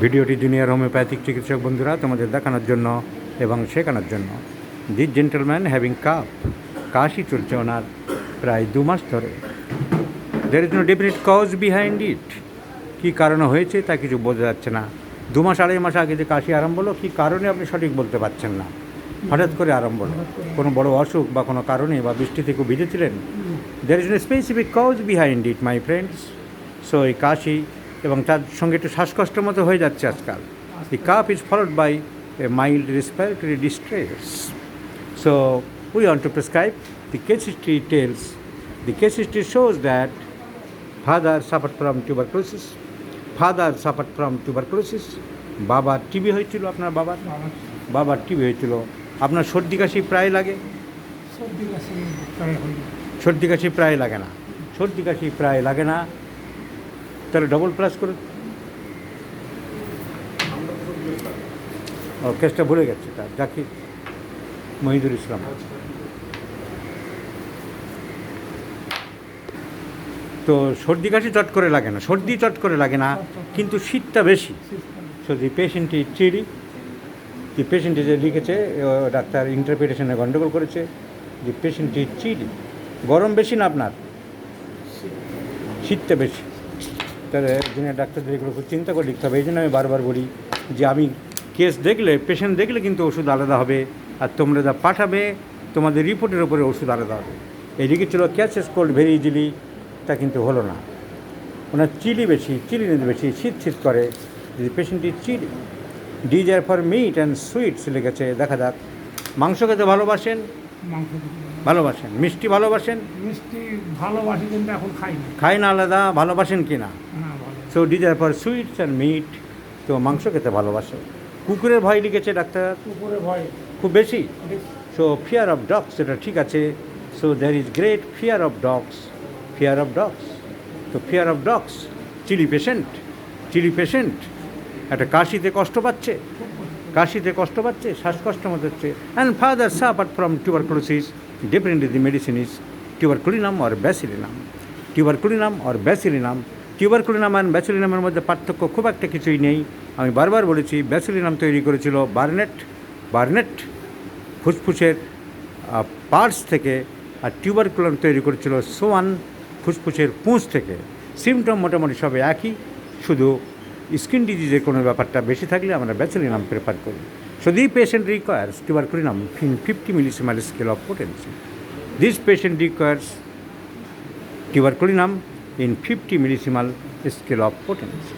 ভিডিওটি junior homeopathic চিকিৎসক বন্ধুরা তোমাদের দেখানোর জন্য এবং শেখানোর জন্য। দিস জেন্টলম্যান হ্যাভিং কাপ, কাশি চলছে ওনার প্রায় 2 মাস ধরে। There is no definite cause behind it. কী কারণে হয়েছে তা কিছু বোঝা যাচ্ছে না। 2 মাস 2.5 মাস আগে যে কাশি আরম্ভ হলো, কী কারণে আপনি সঠিক বলতে পারছেন না। হঠাৎ করে আরম্ভ হলো, কোনো বড় অসুখ বা কোনো কারণে বা বৃষ্টিতে খুব ভিজেছিলেন। There is no specific cause behind it my friends. So এই কাশি এবং তার সঙ্গে একটু শ্বাসকষ্টের মতো হয়ে যাচ্ছে আজকাল। The cough is followed by a mild respiratory distress. So we want to prescribe the case history tells. The case history shows that father suffered from tuberculosis. Father suffered from tuberculosis. বাবার TB হয়েছিল, আপনার বাবার TB হয়েছিল। আপনার সর্দি কাশি প্রায় লাগে? সর্দি কাশি প্রায় লাগে না। সর্দি কাশি প্রায় লাগে না, তাহলে ডবল প্লাস করে। ও কেসটা ভুলে গেছে, তার জাকির মহিদুল ইসলাম। তো সর্দি কাশি চট করে লাগে না, সর্দি চট করে লাগে না, কিন্তু শীতটা বেশি। So the patient is chilly. The patient যে লিখেছে, ডাক্তার ইন্টারপ্রিটেশনে গণ্ডগোল করেছে। The patient is chilly. গরম বেশি না আপনার, শীতটা বেশি। তাহলে জুনিয়র ডাক্তারদের এগুলো খুব চিন্তা করে লিখতে হবে। এই জন্য আমি বারবার বলি যে আমি কেস দেখলে, পেশেন্ট দেখলে কিন্তু ওষুধ আলাদা হবে, আর তোমরা যা পাঠাবে তোমাদের রিপোর্টের ওপরে ওষুধ আলাদা হবে। এই লিখেছিল ক্যাচেস কোল্ড ভেরি ইজিলি, তা কিন্তু হলো না। ওনার চিলি বেশি, চিলিনেস বেশি, শীত করে। যদি patient is chilly. Desire for meat and sweets লিখেছে। দেখা যাক। মাংস খেতে ভালোবাসেন? ভালোবাসেন। মিষ্টি ভালোবাসেন? মিষ্টি ভালোবাসি, কিন্তু এখন খাই না। খাই না আলাদা, ভালোবাসেন কি না? So desire for sweets and meat, তো মাংস খেতে ভালোবাসে। কুকুরের ভয় লিখেছে ডাক্তার, কুকুরের ভয় খুব বেশি। সো ফিয়ার অফ ডগস, এটা ঠিক আছে। So there is great fear of dogs. Fear of dogs, তো ফিয়ার অফ ডগস। চিলি পেশেন্ট একটা কাশিতে কষ্ট পাচ্ছে, শ্বাসকষ্ট মতো হচ্ছে। And father suffered from tuberculosis. Definitely the medicine is tuberculinum or bacillinum. Tuberculinum and ব্যাসিলিনামের মধ্যে পার্থক্য খুব একটা কিছুই নেই। আমি বারবার বলেছি, ব্যাসিলিনাম তৈরি করেছিল বার্নেট ফুসফুসের পার্টস থেকে, আর টিউবারকুলাম তৈরি করেছিল সোয়ান ফুসফুসের পুঁজ থেকে। সিমটম মোটামুটি সব একই, শুধু স্কিন ডিজিজের কোনো ব্যাপারটা বেশি থাকলে আমরা ব্যাসিলিনাম প্রেফার করি। So the patient requires tuberculinum in 50 millisimal scale of potency. This patient requires tuberculinum in 50 millisimal scale of potency.